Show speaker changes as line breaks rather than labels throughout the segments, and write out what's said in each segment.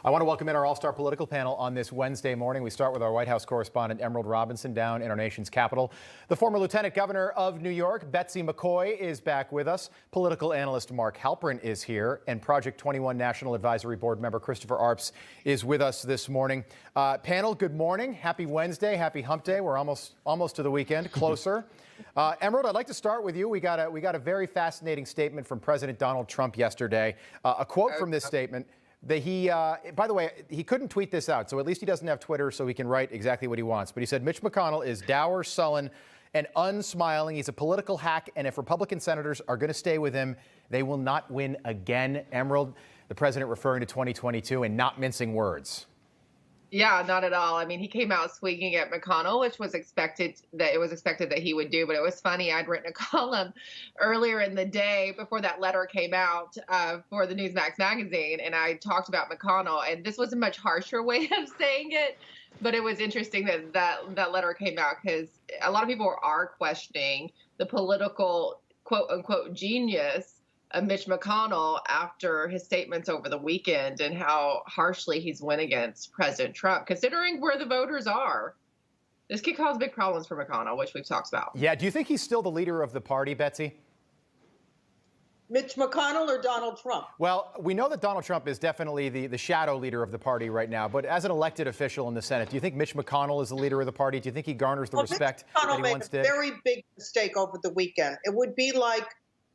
I want to welcome in our all-star political panel on this Wednesday morning. We start with our White House correspondent, Emerald Robinson, down in our nation's capital. The former Lieutenant Governor of New York, Betsy McCoy, is back with us. Political analyst Mark Halperin is here, and Project 21 National Advisory Board member Christopher Arps is with us this morning. Panel, good morning. Happy Wednesday. Happy Hump Day. We're almost to the weekend, closer. Emerald, I'd like to start with you. We got a very fascinating statement from President Donald Trump yesterday. A quote from this statement. That by the way, he couldn't tweet this out, so at least he doesn't have Twitter, so he can write exactly what he wants. But he said Mitch McConnell is dour, sullen, and unsmiling. He's a political hack, and if Republican senators are going to stay with him, they will not win again. Emerald, the president referring to 2022 and not mincing words.
Yeah, not at all. I mean, he came out swinging at McConnell, which was expected that he would do. But it was funny. I'd written a column earlier in the day before that letter came out for the Newsmax magazine, and I talked about McConnell. And this was a much harsher way of saying it, but it was interesting that letter came out because a lot of people are questioning the political quote unquote genius of Mitch McConnell after his statements over the weekend and how harshly he's went against President Trump, considering where the voters are. This could cause big problems for McConnell, which we've talked about.
Yeah, do you think he's still the leader of the party, Betsy?
Mitch McConnell or Donald Trump?
Well, we know that Donald Trump is definitely the shadow leader of the party right now, but as an elected official in the Senate, do you think Mitch McConnell is the leader of the party? Do you think he garners the respect that he once did?
Mitch McConnell made a very big mistake over the weekend. It would be like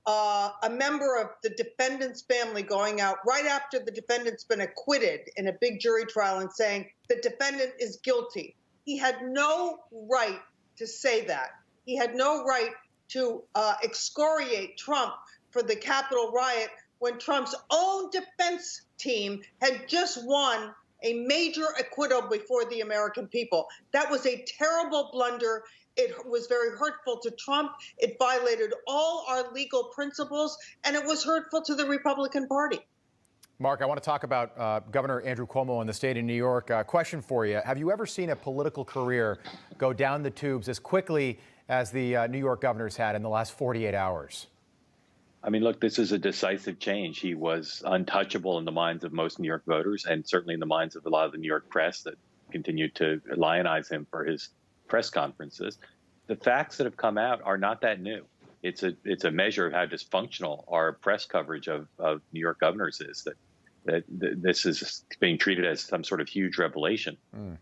a member of the defendant's family going out right after the defendant's been acquitted in a big jury trial and saying the defendant is guilty. He had no right to say that. He had no right to excoriate Trump for the Capitol riot when Trump's own defense team had just won a major acquittal before the American people. That was a terrible blunder. It was very hurtful to Trump. It violated all our legal principles, and it was hurtful to the Republican Party.
Mark, I want to talk about Governor Andrew Cuomo in the state of New York. Question for you. Have you ever seen a political career go down the tubes as quickly as the New York governor's had in the last 48 hours?
I mean, look, this is a decisive change. He was untouchable in the minds of most New York voters and certainly in the minds of a lot of the New York press that continued to lionize him for his press conferences. The facts that have come out are not that new. It's a measure of how dysfunctional our press coverage of New York governors is, that this is being treated as some sort of huge revelation.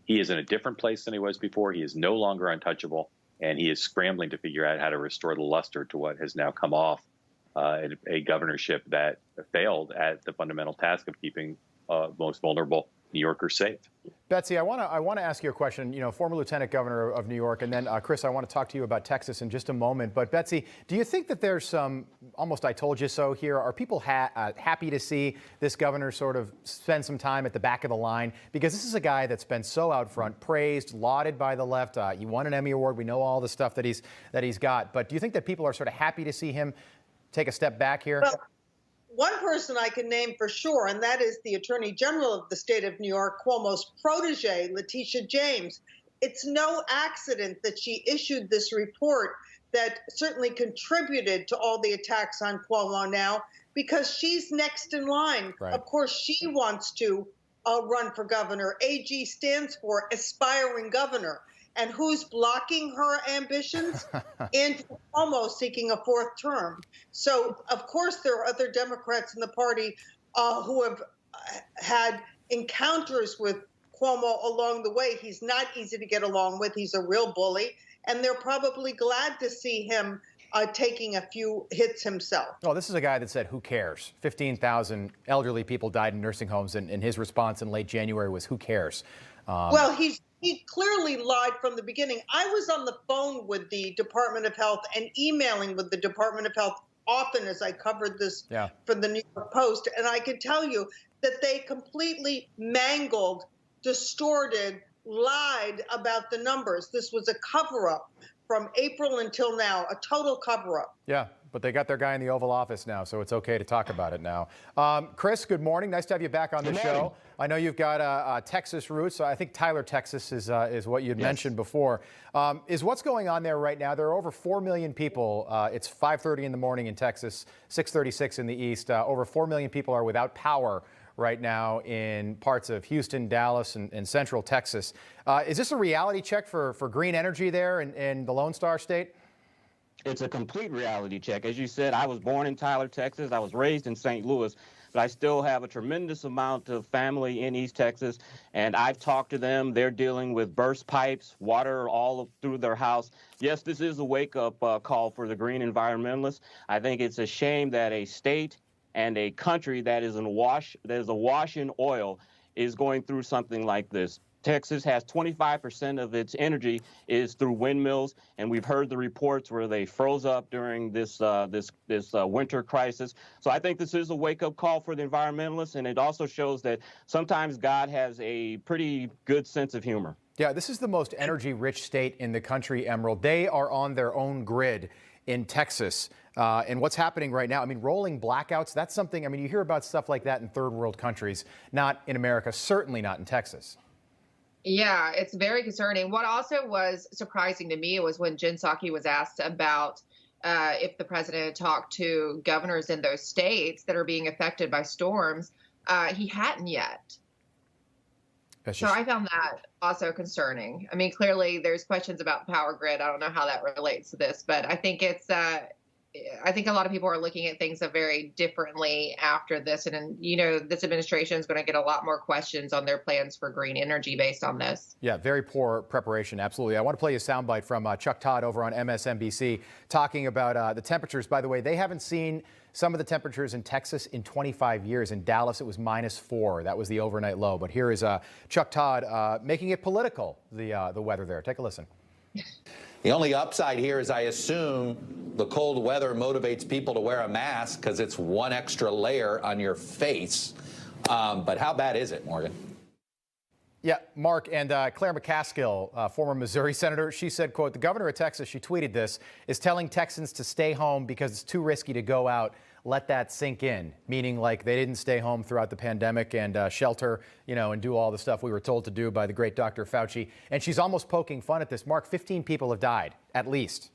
He is in a different place than he was before. He is no longer untouchable, and he is scrambling to figure out how to restore the luster to what has now come off a governorship that failed at the fundamental task of keeping most vulnerable New Yorkers safe.
Betsy, I want to ask you a question. You know, former Lieutenant Governor of New York, and then Chris, I want to talk to you about Texas in just a moment. But Betsy, do you think that there's some almost "I told you so" here? Are people happy to see this governor sort of spend some time at the back of the line? Because this is a guy that's been so out front, praised, lauded by the left. He won an Emmy Award. We know all the stuff that he's got. But do you think that people are sort of happy to see him take a step back here?
Well, one person I can name for sure, and that is the Attorney General of the state of New York, Cuomo's protege, Letitia James. It's no accident that she issued this report that certainly contributed to all the attacks on Cuomo now, because she's next in line.
Right.
Of course, she wants to run for governor. AG stands for aspiring governor. And who's blocking her ambitions? Andrew Cuomo seeking a fourth term. So, of course, there are other Democrats in the party who have had encounters with Cuomo along the way. He's not easy to get along with. He's a real bully. And they're probably glad to see him taking a few hits himself.
Oh, this is a guy that said, who cares? 15,000 elderly people died in nursing homes, and his response in late January was, who cares?
Well, he clearly lied from the beginning. I was on the phone with the Department of Health and emailing with the Department of Health often as I covered this for the New York Post. And I can tell you that they completely mangled, distorted, lied about the numbers. This was a cover-up from April until now, a total cover-up.
Yeah, but they got their guy in the Oval Office now, so it's okay to talk about it now. Chris, good morning. Nice to have you back on the show. I know you've got Texas roots. So I think Tyler, Texas is what you'd mentioned before. Is what's going on there right now? There are over 4 million people. It's 5:30 in the morning in Texas, 6:36 in the east. Over 4 million people are without power right now in parts of Houston, Dallas, and central Texas. Is this a reality check for green energy there in the Lone Star State?
It's a complete reality check. As you said, I was born in Tyler, Texas. I was raised in St. Louis, but I still have a tremendous amount of family in East Texas, and I've talked to them. They're dealing with burst pipes, water through their house. Yes, this is a wake-up call for the green environmentalists. I think it's a shame that a state and a country that is awash in oil is going through something like this. Texas has 25% of its energy is through windmills, and we've heard the reports where they froze up during this winter crisis. So I think this is a wake-up call for the environmentalists, and it also shows that sometimes God has a pretty good sense of humor.
Yeah, this is the most energy-rich state in the country, Emerald. They are on their own grid in Texas. And what's happening right now, I mean, rolling blackouts, that's something, I mean, you hear about stuff like that in third world countries, not in America, certainly not in Texas.
Yeah, it's very concerning. What also was surprising to me was when Jen Psaki was asked about if the president had talked to governors in those states that are being affected by storms. He hadn't yet. So I found that also concerning. I mean, clearly there's questions about the power grid. I don't know how that relates to this, but I think I think a lot of people are looking at things very differently after this. And, you know, this administration is going to get a lot more questions on their plans for green energy based on this.
Yeah, very poor preparation. Absolutely. I want to play you a soundbite from Chuck Todd over on MSNBC talking about the temperatures. By the way, they haven't seen some of the temperatures in Texas in 25 years. In Dallas, it was -4. That was the overnight low. But here is Chuck Todd making it political, the weather there. Take a listen.
The only upside here is I assume the cold weather motivates people to wear a mask because it's one extra layer on your face. But how bad is it, Morgan?
Yeah, Mark, and Claire McCaskill, former Missouri senator, she said, quote, the governor of Texas, she tweeted this, is telling Texans to stay home because it's too risky to go out. Let that sink in, meaning like they didn't stay home throughout the pandemic and shelter, you know, and do all the stuff we were told to do by the great Dr. Fauci. And she's almost poking fun at this. Mark, 15 people have died, at least.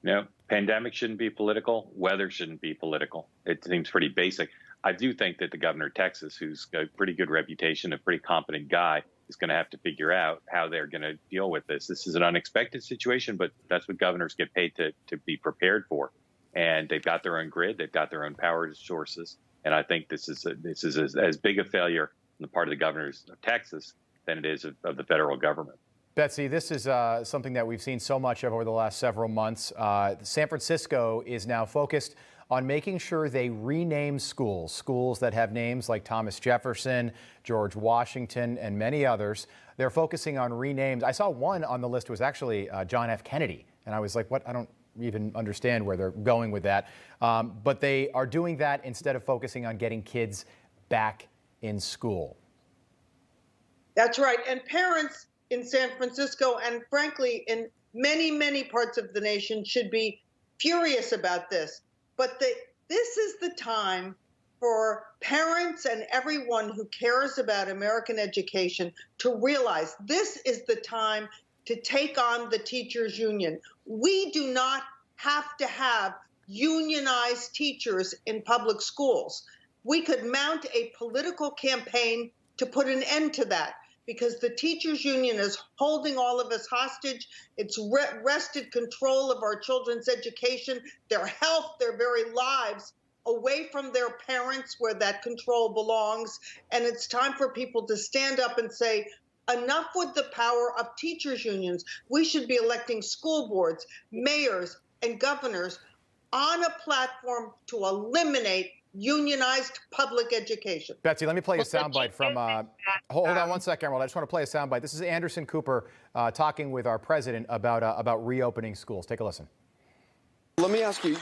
No, pandemic shouldn't be political. Weather shouldn't be political. It seems pretty basic. I do think that the governor of Texas, who's got a pretty good reputation, a pretty competent guy, is going to have to figure out how they're going to deal with this. This is an unexpected situation, but that's what governors get paid to be prepared for. And they've got their own grid, they've got their own power sources, and I think this is as big a failure on the part of the governors of Texas than it is of the federal government.
Betsy, this is something that we've seen so much of over the last several months. San Francisco is now focused on making sure they rename schools that have names like Thomas Jefferson, George Washington, and many others. They're focusing on renames. I saw one on the list was actually John F. Kennedy, and I was like, what? I don't even understand where they're going with that. But they are doing that instead of focusing on getting kids back in school.
That's right. And parents in San Francisco and frankly in many, many parts of the nation should be furious about this. But this is the time for parents and everyone who cares about American education to realize this is the time to take on the teachers union. We do not have to have unionized teachers in public schools. We could mount a political campaign to put an end to that because the teachers union is holding all of us hostage. It's wrested control of our children's education, their health, their very lives away from their parents where that control belongs. And it's time for people to stand up and say, enough with the power of teachers unions. We should be electing school boards, mayors, and governors on a platform to eliminate unionized public education.
Betsy, let me play a soundbite from, hold on one second, Emerald. I just want to play a soundbite. This is Anderson Cooper talking with our president about reopening schools. Take a listen.
Let me ask you,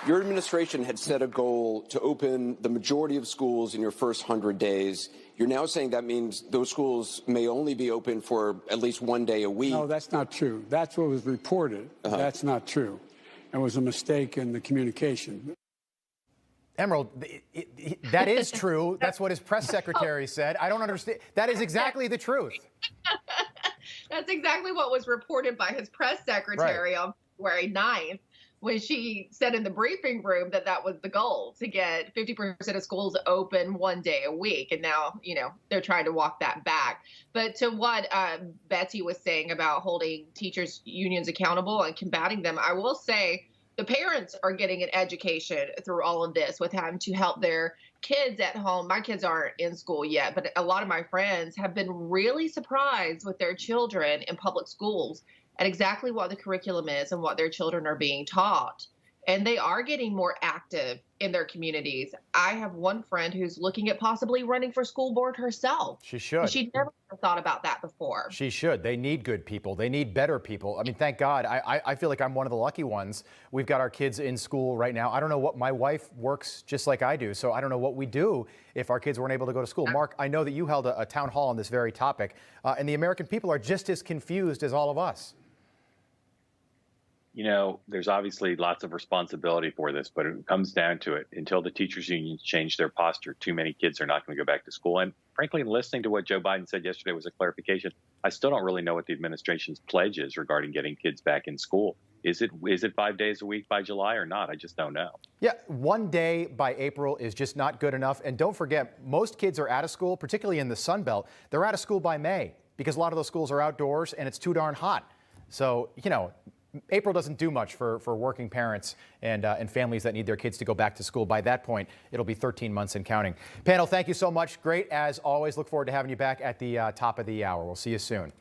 your administration had set a goal to open the majority of schools in your first 100 days. You're now saying that means those schools may only be open for at least one day a week.
No, that's not true. That's what was reported. That's not true. It was a mistake in the communication.
Emerald, that is true. That's what his press secretary said. I don't understand. That is exactly the truth.
That's exactly what was reported by his press secretary on February 9th. when she said in the briefing room that that was the goal, to get 50% of schools open 1 day a week. And now, they're trying to walk that back. But to what Betsy was saying about holding teachers' unions accountable and combating them, I will say the parents are getting an education through all of this with having to help their kids at home. My kids aren't in school yet, but a lot of my friends have been really surprised with their children in public schools and exactly what the curriculum is and what their children are being taught. And they are getting more active in their communities. I have one friend who's looking at possibly running for school board herself.
She should.
She'd never thought about that before.
She should. They need good people. They need better people. I mean, thank God. I feel like I'm one of the lucky ones. We've got our kids in school right now. I don't know what, my wife works just like I do, so I don't know what we do if our kids weren't able to go to school. Mark, I know that you held a town hall on this very topic, and the American people are just as confused as all of us.
There's obviously lots of responsibility for this, but it comes down to it. Until the teachers' unions change their posture, too many kids are not going to go back to school. And frankly, listening to what Joe Biden said yesterday was a clarification. I still don't really know what the administration's pledge is regarding getting kids back in school. Is it 5 days a week by July or not? I just don't know.
Yeah, 1 day by April is just not good enough. And don't forget, most kids are out of school, particularly in the Sun Belt. They're out of school by May because a lot of those schools are outdoors and it's too darn hot. So, April doesn't do much for working parents and families that need their kids to go back to school. By that point, it'll be 13 months and counting. Panel, thank you so much. Great as always. Look forward to having you back at the top of the hour. We'll see you soon.